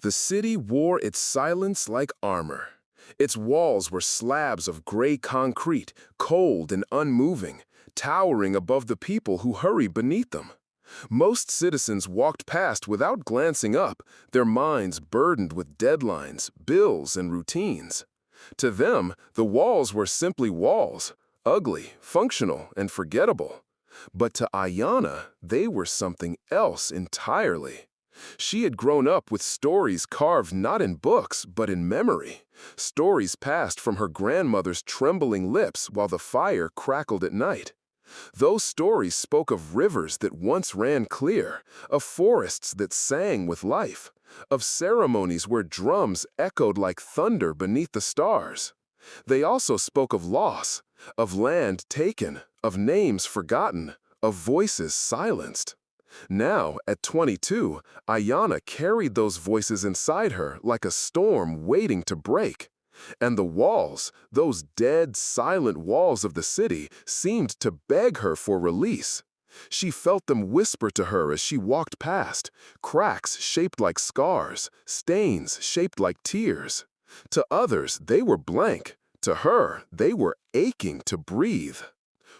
The city wore its silence like armor. Its walls were slabs of gray concrete, cold and unmoving, towering above the people who hurried beneath them. Most citizens walked past without glancing up, their minds burdened with deadlines, bills, and routines. To them, the walls were simply walls, ugly, functional, and forgettable. But to Ayanna, they were something else entirely. She had grown up with stories carved not in books, but in memory. Stories passed from her grandmother's trembling lips while the fire crackled at night. Those stories spoke of rivers that once ran clear, of forests that sang with life, of ceremonies where drums echoed like thunder beneath the stars. They also spoke of loss, of land taken, of names forgotten, of voices silenced. Now, at 22, Ayanna carried those voices inside her like a storm waiting to break. And the walls, those dead, silent walls of the city, seemed to beg her for release. She felt them whisper to her as she walked past, cracks shaped like scars, stains shaped like tears. To others, they were blank. To her, they were aching to breathe.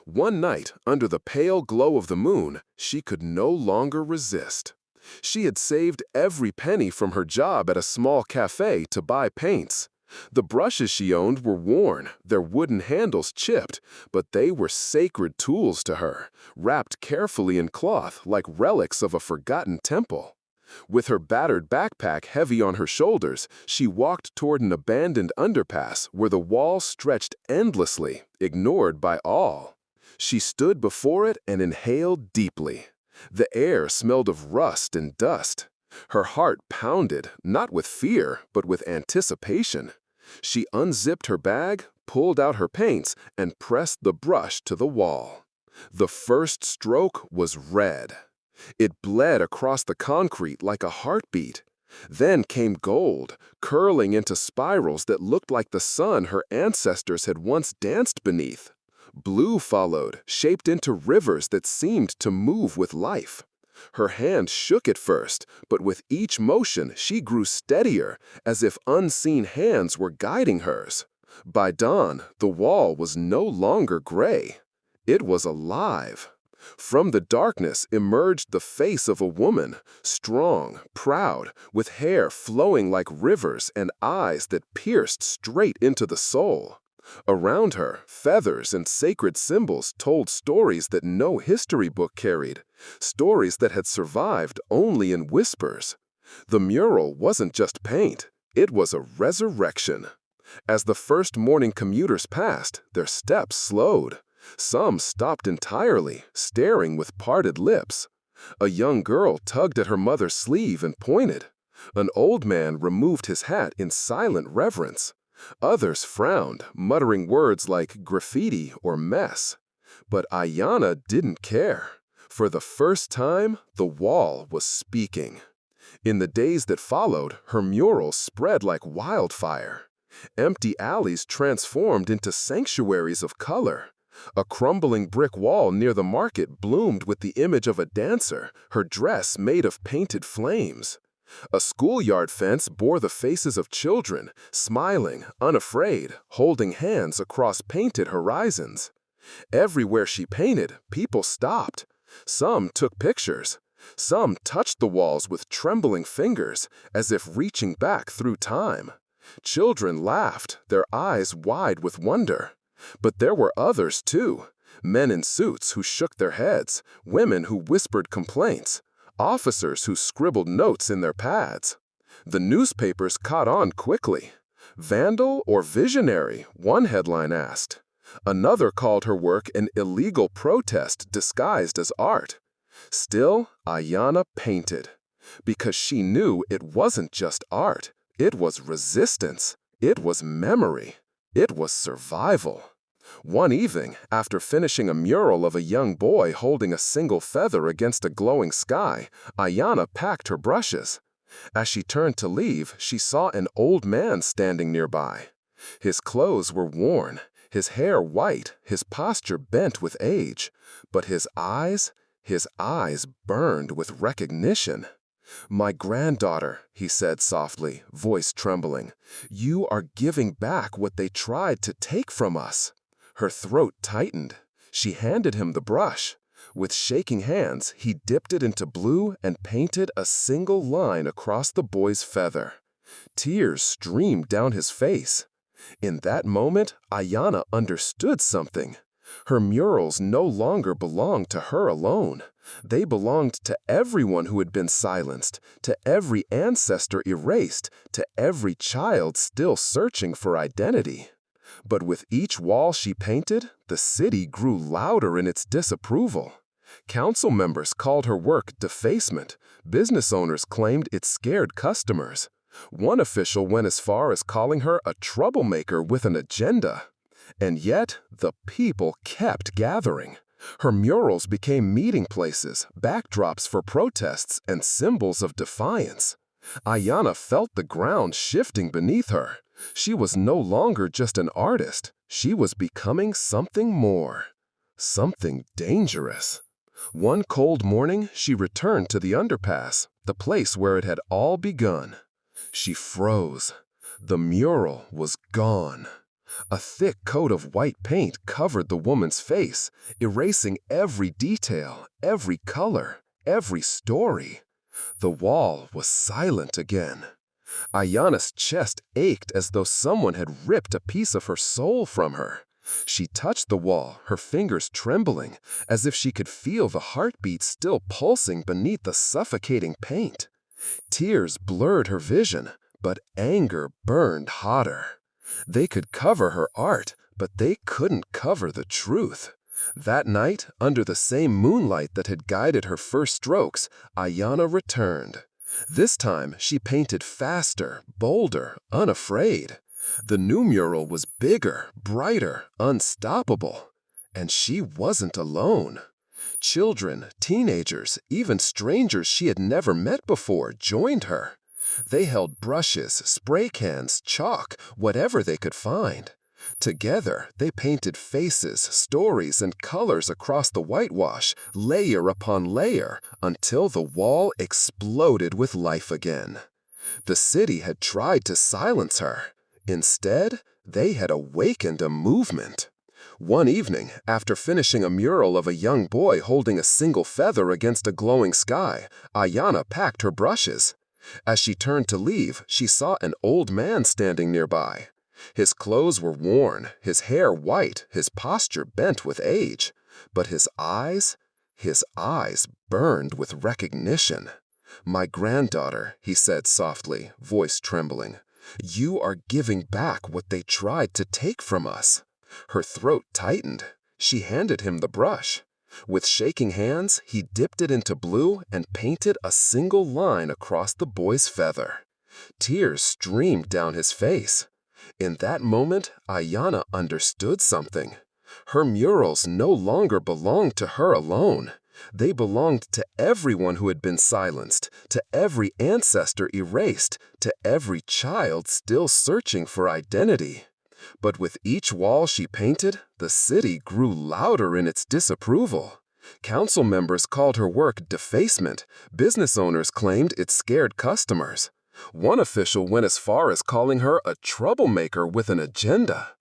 One night, under the pale glow of the moon, she could no longer resist. She had saved every penny from her job at a small cafe to buy paints. The brushes she owned were worn, their wooden handles chipped, but they were sacred tools to her, wrapped carefully in cloth like relics of a forgotten temple. With her battered backpack heavy on her shoulders, she walked toward an abandoned underpass where the wall stretched endlessly, ignored by all. She stood before it and inhaled deeply. The air smelled of rust and dust. Her heart pounded, not with fear, but with anticipation. She unzipped her bag, pulled out her paints, and pressed the brush to the wall. The first stroke was red. It bled across the concrete like a heartbeat. Then came gold, curling into spirals that looked like the sun her ancestors had once danced beneath. Blue followed, shaped into rivers that seemed to move with life. Her hand shook at first, but with each motion she grew steadier, as if unseen hands were guiding hers. By dawn, the wall was no longer gray. It was alive. From the darkness emerged the face of a woman, strong, proud, with hair flowing like rivers and eyes that pierced straight into the soul. Around her, feathers and sacred symbols told stories that no history book carried, stories that had survived only in whispers. The mural wasn't just paint, it was a resurrection. As the first morning commuters passed, their steps slowed. Some stopped entirely, staring with parted lips. A young girl tugged at her mother's sleeve and pointed. An old man removed his hat in silent reverence. Others frowned, muttering words like graffiti or mess. But Ayanna didn't care. For the first time, the wall was speaking. In the days that followed, her mural spread like wildfire. Empty alleys transformed into sanctuaries of color. A crumbling brick wall near the market bloomed with the image of a dancer, her dress made of painted flames. A schoolyard fence bore the faces of children, smiling, unafraid, holding hands across painted horizons. Everywhere she painted, people stopped. Some took pictures. Some touched the walls with trembling fingers, as if reaching back through time. Children laughed, their eyes wide with wonder. But there were others too, men in suits who shook their heads, women who whispered complaints, officers who scribbled notes in their pads. The newspapers caught on quickly. Vandal or visionary, one headline asked. Another called her work an illegal protest disguised as art. Still, Ayanna painted, because she knew it wasn't just art. It was resistance. It was memory. It was survival. One evening, after finishing a mural of a young boy holding a single feather against a glowing sky, Ayanna packed her brushes. As she turned to leave, she saw an old man standing nearby. His clothes were worn, his hair white, his posture bent with age, but his eyes burned with recognition. "My granddaughter," he said softly, voice trembling, "you are giving back what they tried to take from us." Her throat tightened. She handed him the brush. With shaking hands, he dipped it into blue and painted a single line across the boy's feather. Tears streamed down his face. In that moment, Ayanna understood something. Her murals no longer belonged to her alone. They belonged to everyone who had been silenced, to every ancestor erased, to every child still searching for identity. But with each wall she painted, the city grew louder in its disapproval. Council members called her work defacement. Business owners claimed it scared customers. One official went as far as calling her a troublemaker with an agenda. And yet, the people kept gathering. Her murals became meeting places, backdrops for protests, and symbols of defiance. Ayanna felt the ground shifting beneath her. She was no longer just an artist. She was becoming something more. Something dangerous. One cold morning, she returned to the underpass, the place where it had all begun. She froze. The mural was gone. A thick coat of white paint covered the woman's face, erasing every detail, every color, every story. The wall was silent again. Ayanna's chest ached as though someone had ripped a piece of her soul from her. She touched the wall, her fingers trembling, as if she could feel the heartbeat still pulsing beneath the suffocating paint. Tears blurred her vision, but anger burned hotter. They could cover her art, but they couldn't cover the truth. That night, under the same moonlight that had guided her first strokes, Ayanna returned. This time, she painted faster, bolder, unafraid. The new mural was bigger, brighter, unstoppable. And she wasn't alone. Children, teenagers, even strangers she had never met before joined her. They held brushes, spray cans, chalk, whatever they could find. Together, they painted faces, stories, and colors across the whitewash, layer upon layer, until the wall exploded with life again. The city had tried to silence her. Instead, they had awakened a movement. One evening, after finishing a mural of a young boy holding a single feather against a glowing sky, Ayanna packed her brushes. As she turned to leave, she saw an old man standing nearby. His clothes were worn, his hair white, his posture bent with age. But his eyes burned with recognition. "My granddaughter," he said softly, voice trembling, "you are giving back what they tried to take from us." Her throat tightened. She handed him the brush. With shaking hands, he dipped it into blue and painted a single line across the boy's feather. Tears streamed down his face. In that moment, Ayanna understood something. Her murals no longer belonged to her alone. They belonged to everyone who had been silenced, to every ancestor erased, to every child still searching for identity. But with each wall she painted, the city grew louder in its disapproval. Council members called her work defacement. Business owners claimed it scared customers. One official went as far as calling her a troublemaker with an agenda.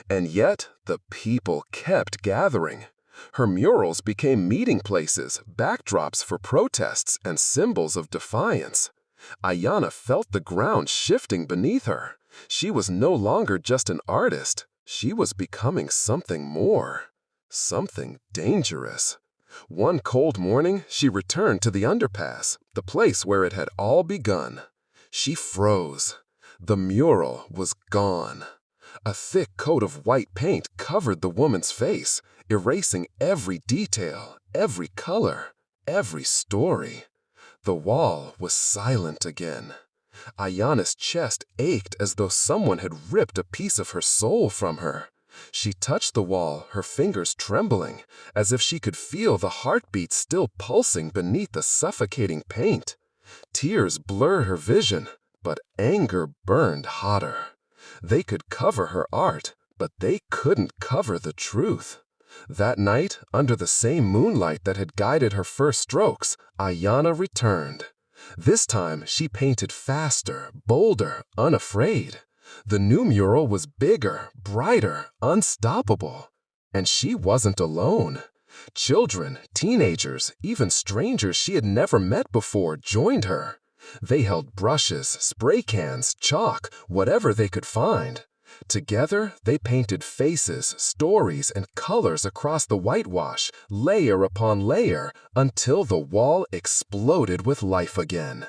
And yet, the people kept gathering. Her murals became meeting places, backdrops for protests, and symbols of defiance. Ayanna felt the ground shifting beneath her. She was no longer just an artist. She was becoming something more. Something dangerous. One cold morning, she returned to the underpass, the place where it had all begun. She froze. The mural was gone. A thick coat of white paint covered the woman's face, erasing every detail, every color, every story. The wall was silent again. Ayanna's chest ached as though someone had ripped a piece of her soul from her. She touched the wall, her fingers trembling, as if she could feel the heartbeat still pulsing beneath the suffocating paint. Tears blurred her vision, but anger burned hotter. They could cover her art, but they couldn't cover the truth. That night, under the same moonlight that had guided her first strokes, Ayanna returned. This time, she painted faster, bolder, unafraid. The new mural was bigger, brighter, unstoppable. And she wasn't alone. Children, teenagers, even strangers she had never met before joined her. They held brushes, spray cans, chalk, whatever they could find. Together, they painted faces, stories, and colors across the whitewash, layer upon layer, until the wall exploded with life again.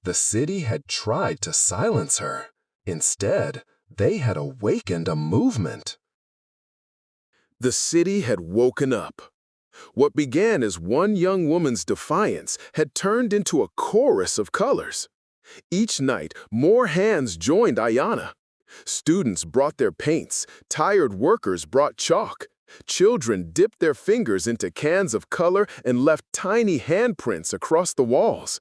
The city had tried to silence her. Instead, they had awakened a movement. The city had woken up. What began as one young woman's defiance had turned into a chorus of colors. Each night, more hands joined Ayanna. Students brought their paints, tired workers brought chalk. Children dipped their fingers into cans of color and left tiny handprints across the walls.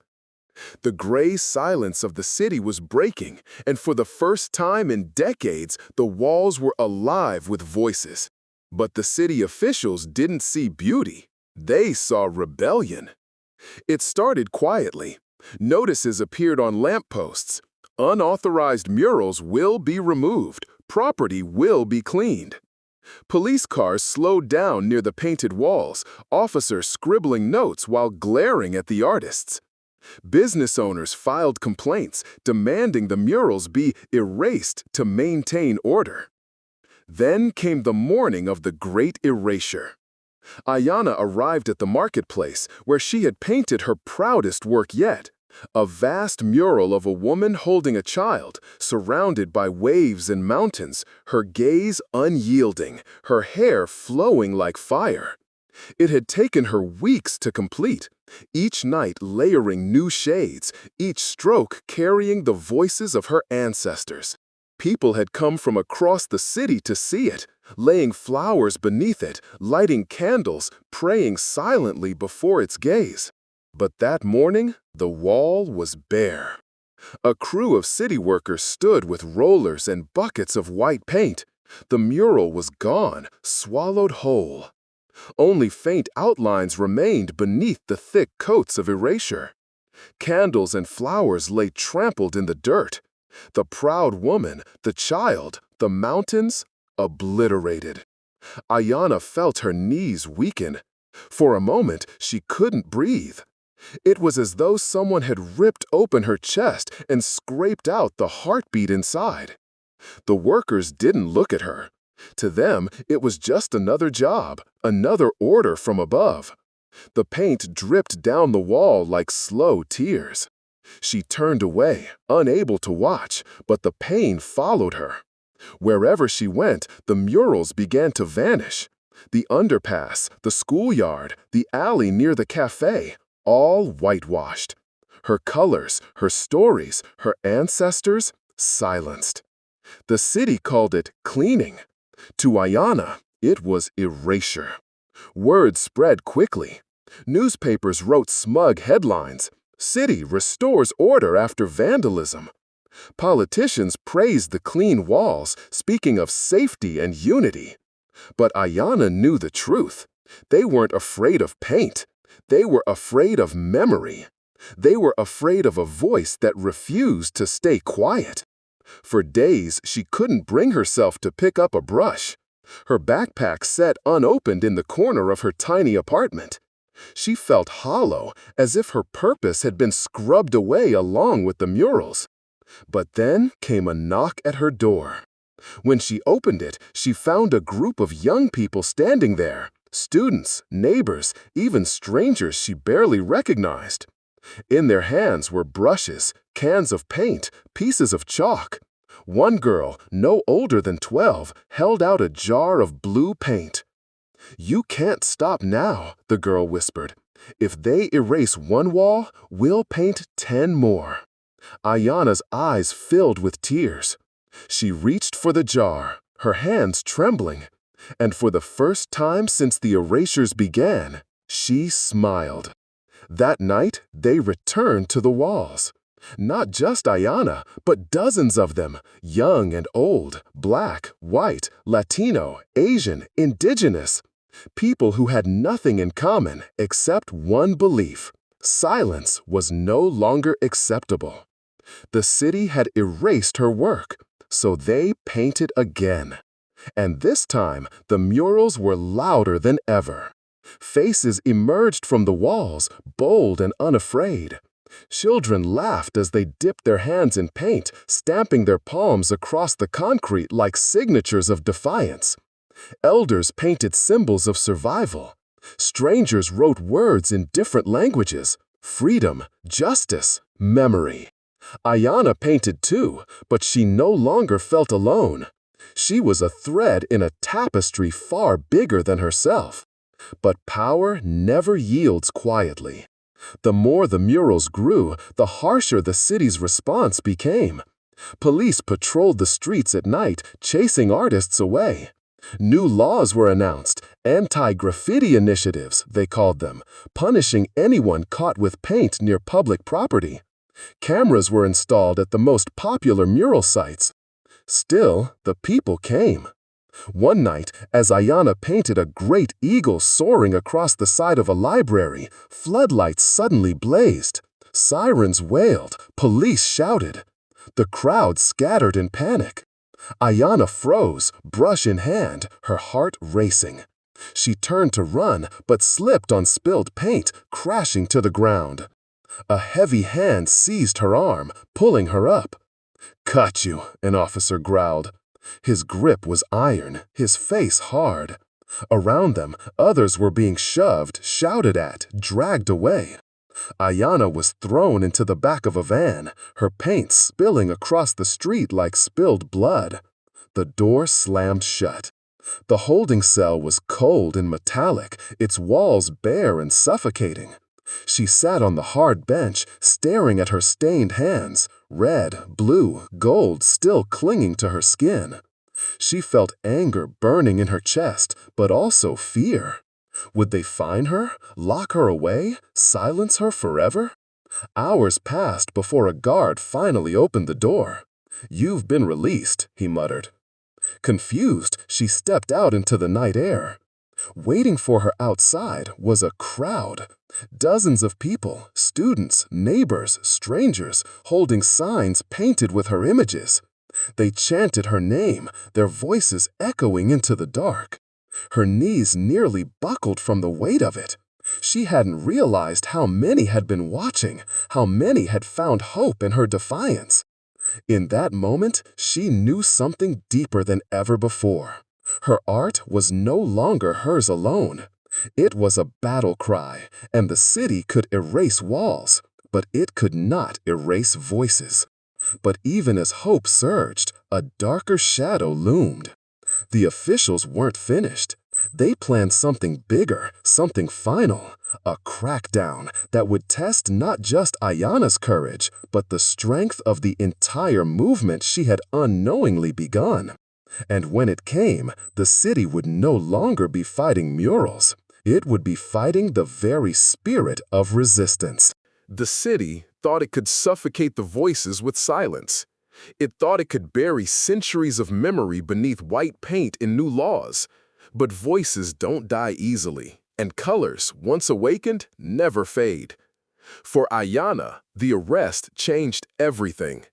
The gray silence of the city was breaking, and for the first time in decades, the walls were alive with voices. But the city officials didn't see beauty. They saw rebellion. It started quietly. Notices appeared on lampposts. Unauthorized murals will be removed. Property will be cleaned. Police cars slowed down near the painted walls, officers scribbling notes while glaring at the artists. Business owners filed complaints, demanding the murals be erased to maintain order. Then came the morning of the Great Erasure. Ayanna arrived at the marketplace, where she had painted her proudest work yet. A vast mural of a woman holding a child, surrounded by waves and mountains, her gaze unyielding, her hair flowing like fire. It had taken her weeks to complete, each night layering new shades, each stroke carrying the voices of her ancestors. People had come from across the city to see it, laying flowers beneath it, lighting candles, praying silently before its gaze. But that morning, the wall was bare. A crew of city workers stood with rollers and buckets of white paint. The mural was gone, swallowed whole. Only faint outlines remained beneath the thick coats of erasure. Candles and flowers lay trampled in the dirt. The proud woman, the child, the mountains, obliterated. Ayanna felt her knees weaken. For a moment, she couldn't breathe. It was as though someone had ripped open her chest and scraped out the heartbeat inside. The workers didn't look at her. To them, it was just another job, another order from above. The paint dripped down the wall like slow tears. She turned away, unable to watch, but the pain followed her. Wherever she went, the murals began to vanish. The underpass, the schoolyard, the alley near the cafe, all whitewashed. Her colors, her stories, her ancestors, silenced. The city called it cleaning. To Ayanna, it was erasure. Word spread quickly. Newspapers wrote smug headlines. City restores order after vandalism. Politicians praised the clean walls, speaking of safety and unity. But Ayanna knew the truth. They weren't afraid of paint. They were afraid of memory. They were afraid of a voice that refused to stay quiet. For days, she couldn't bring herself to pick up a brush. Her backpack sat unopened in the corner of her tiny apartment. She felt hollow, as if her purpose had been scrubbed away along with the murals. But then came a knock at her door. When she opened it, she found a group of young people standing there. Students, neighbors, even strangers she barely recognized. In their hands were brushes, cans of paint, pieces of chalk. One girl, no older than 12, held out a jar of blue paint. "You can't stop now," the girl whispered. "If they erase one wall, we'll paint 10 more." Ayanna's eyes filled with tears. She reached for the jar, her hands trembling. And for the first time since the erasures began, she smiled. That night, they returned to the walls. Not just Ayanna, but dozens of them, young and old, black, white, Latino, Asian, indigenous. People who had nothing in common except one belief: Silence was no longer acceptable. The city had erased her work, so they painted again. And this time, the murals were louder than ever. Faces emerged from the walls, bold and unafraid. Children laughed as they dipped their hands in paint, stamping their palms across the concrete like signatures of defiance. Elders painted symbols of survival. Strangers wrote words in different languages: freedom, justice, memory. Ayana painted too, but she no longer felt alone. She was a thread in a tapestry far bigger than herself. But power never yields quietly. The more the murals grew, the harsher the city's response became. Police patrolled the streets at night, chasing artists away. New laws were announced, anti-graffiti initiatives, they called them, punishing anyone caught with paint near public property. Cameras were installed at the most popular mural sites. Still, the people came. One night, as Ayana painted a great eagle soaring across the side of a library, floodlights suddenly blazed. Sirens wailed, police shouted. The crowd scattered in panic. Ayana froze, brush in hand, her heart racing. She turned to run, but slipped on spilled paint, crashing to the ground. A heavy hand seized her arm, pulling her up. "Cut you," an officer growled. His grip was iron, his face hard. Around them, others were being shoved, shouted at, dragged away. Ayana was thrown into the back of a van, her paint spilling across the street like spilled blood. The door slammed shut. The holding cell was cold and metallic, its walls bare and suffocating. She sat on the hard bench, staring at her stained hands, red, blue, gold still clinging to her skin. She felt anger burning in her chest, but also fear. Would they find her, lock her away, silence her forever? Hours passed before a guard finally opened the door. "You've been released," he muttered. Confused, she stepped out into the night air. Waiting for her outside was a crowd. Dozens of people, students, neighbors, strangers, holding signs painted with her images. They chanted her name, their voices echoing into the dark. Her knees nearly buckled from the weight of it. She hadn't realized how many had been watching, how many had found hope in her defiance. In that moment, she knew something deeper than ever before. Her art was no longer hers alone. It was a battle cry, and the city could erase walls, but it could not erase voices. But even as hope surged, a darker shadow loomed. The officials weren't finished. They planned something bigger, something final, a crackdown that would test not just Ayana's courage, but the strength of the entire movement she had unknowingly begun. And when it came, the city would no longer be fighting murals. It would be fighting the very spirit of resistance. The city thought it could suffocate the voices with silence. It thought it could bury centuries of memory beneath white paint and new laws. But voices don't die easily, and colors, once awakened, never fade. For Ayana, the arrest changed everything.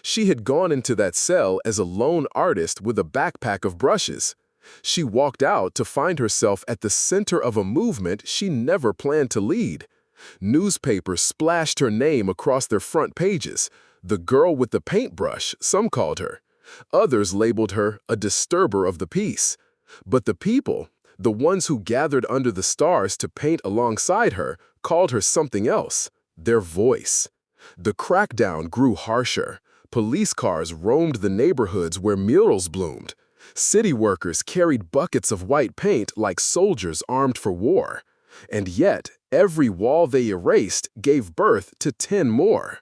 She had gone into that cell as a lone artist with a backpack of brushes. She walked out to find herself at the center of a movement she never planned to lead. Newspapers splashed her name across their front pages. The girl with the paintbrush, some called her. Others labeled her a disturber of the peace. But the people, the ones who gathered under the stars to paint alongside her, called her something else: their voice. The crackdown grew harsher. Police cars roamed the neighborhoods where murals bloomed. City workers carried buckets of white paint like soldiers armed for war. And yet, every wall they erased gave birth to 10 more.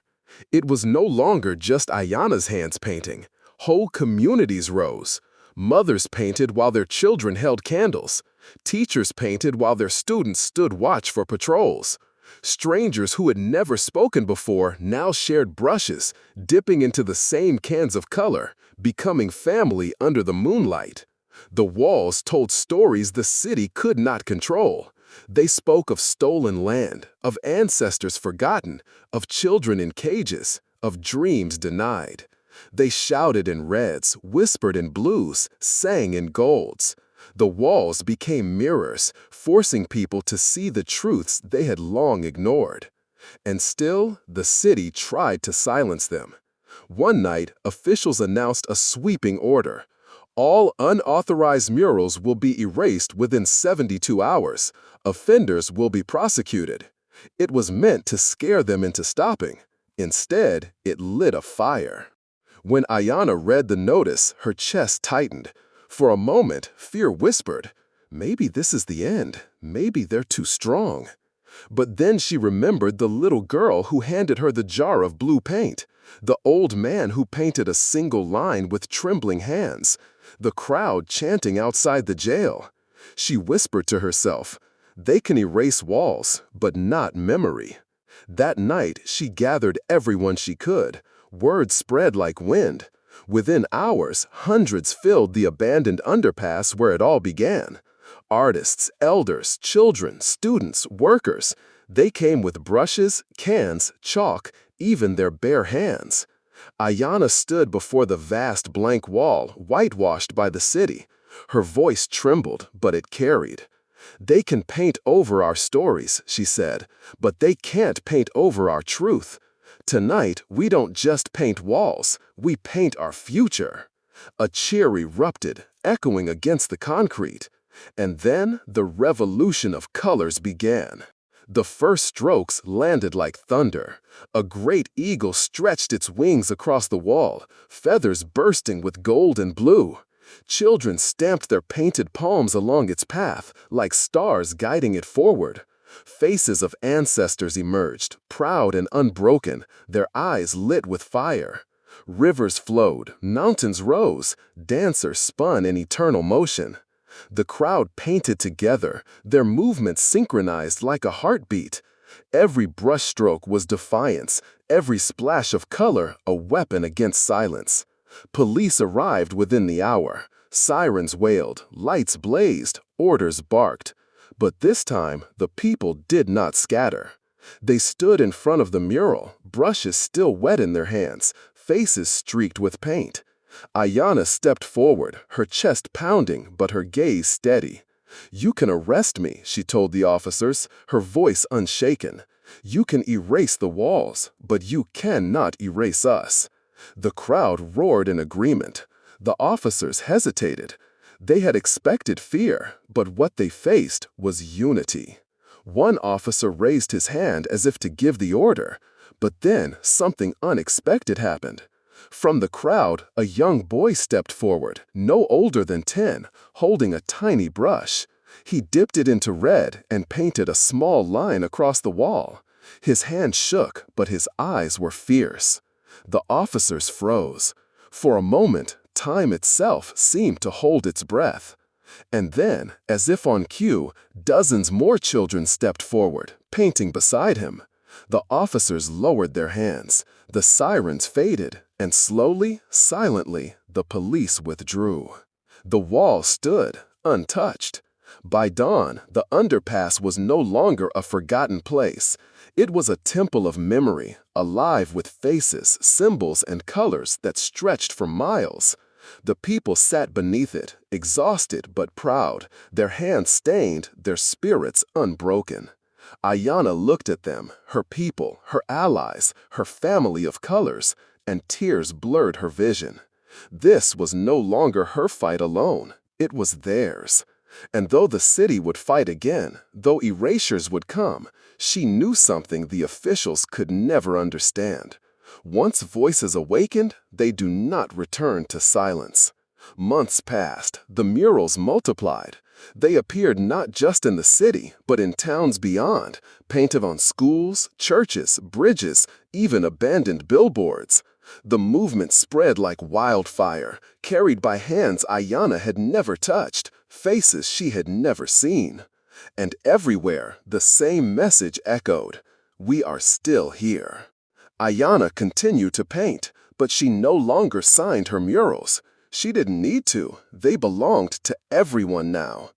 It was no longer just Ayana's hands painting. Whole communities rose. Mothers painted while their children held candles. Teachers painted while their students stood watch for patrols. Strangers who had never spoken before now shared brushes, dipping into the same cans of color, becoming family under the moonlight. The walls told stories the city could not control. They spoke of stolen land, of ancestors forgotten, of children in cages, of dreams denied. They shouted in reds, whispered in blues, sang in golds. The walls became mirrors, forcing people to see the truths they had long ignored. And still, the city tried to silence them. One night, officials announced a sweeping order. All unauthorized murals will be erased within 72 hours. Offenders will be prosecuted. It was meant to scare them into stopping. Instead, it lit a fire. When Ayanna read the notice, her chest tightened. For a moment, fear whispered, "Maybe this is the end. Maybe they're too strong." But then she remembered the little girl who handed her the jar of blue paint, the old man who painted a single line with trembling hands, the crowd chanting outside the jail. She whispered to herself, "They can erase walls, but not memory." That night, she gathered everyone she could. Word spread like wind. Within hours, hundreds filled the abandoned underpass where it all began. Artists, elders, children, students, workers. They came with brushes, cans, chalk, even their bare hands. Ayanna stood before the vast blank wall, whitewashed by the city. Her voice trembled, but it carried. "They can paint over our stories," she said, "but they can't paint over our truth. Tonight, we don't just paint walls, we paint our future." A cheer erupted, echoing against the concrete. And then the revolution of colors began. The first strokes landed like thunder. A great eagle stretched its wings across the wall, feathers bursting with gold and blue. Children stamped their painted palms along its path, like stars guiding it forward. Faces of ancestors emerged, proud and unbroken, their eyes lit with fire. Rivers flowed, mountains rose, dancers spun in eternal motion. The crowd painted together, their movements synchronized like a heartbeat. Every brushstroke was defiance, every splash of color a weapon against silence. Police arrived within the hour. Sirens wailed, lights blazed, orders barked. But this time, the people did not scatter. They stood in front of the mural, brushes still wet in their hands, faces streaked with paint. Ayanna stepped forward, her chest pounding, but her gaze steady. "You can arrest me," she told the officers, her voice unshaken. "You can erase the walls, but you cannot erase us." The crowd roared in agreement. The officers hesitated. They had expected fear, but what they faced was unity. One officer raised his hand as if to give the order, but then something unexpected happened. From the crowd, a young boy stepped forward, no older than 10, holding a tiny brush. He dipped it into red and painted a small line across the wall. His hand shook, but his eyes were fierce. The officers froze. For a moment, time itself seemed to hold its breath. And then, as if on cue, dozens more children stepped forward, painting beside him. The officers lowered their hands. The sirens faded, and slowly, silently, the police withdrew. The wall stood, untouched. By dawn, the underpass was no longer a forgotten place. It was a temple of memory, alive with faces, symbols, and colors that stretched for miles. The people sat beneath it, exhausted but proud, their hands stained, their spirits unbroken. Ayanna looked at them, her people, her allies, her family of colors, and tears blurred her vision. This was no longer her fight alone, it was theirs. And though the city would fight again, though erasures would come, she knew something the officials could never understand. Once voices awakened, they do not return to silence. Months passed, the murals multiplied. They appeared not just in the city, but in towns beyond, painted on schools, churches, bridges, even abandoned billboards. The movement spread like wildfire, carried by hands Ayanna had never touched, faces she had never seen. And everywhere, the same message echoed, "We are still here." Ayanna continued to paint, but she no longer signed her murals. She didn't need to. They belonged to everyone now.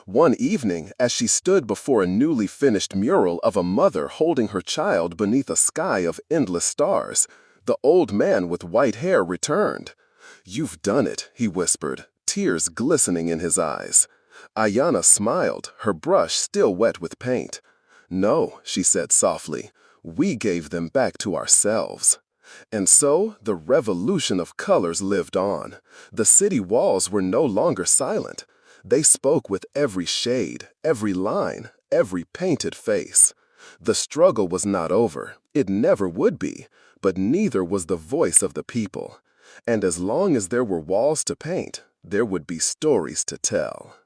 One evening, as she stood before a newly finished mural of a mother holding her child beneath a sky of endless stars, the old man with white hair returned. "You've done it," he whispered, tears glistening in his eyes. Ayana smiled, her brush still wet with paint. "No," she said softly, "we gave them back to ourselves." And so the revolution of colors lived on. The city walls were no longer silent. They spoke with every shade, every line, every painted face. The struggle was not over. It never would be, but neither was the voice of the people. And as long as there were walls to paint, there would be stories to tell.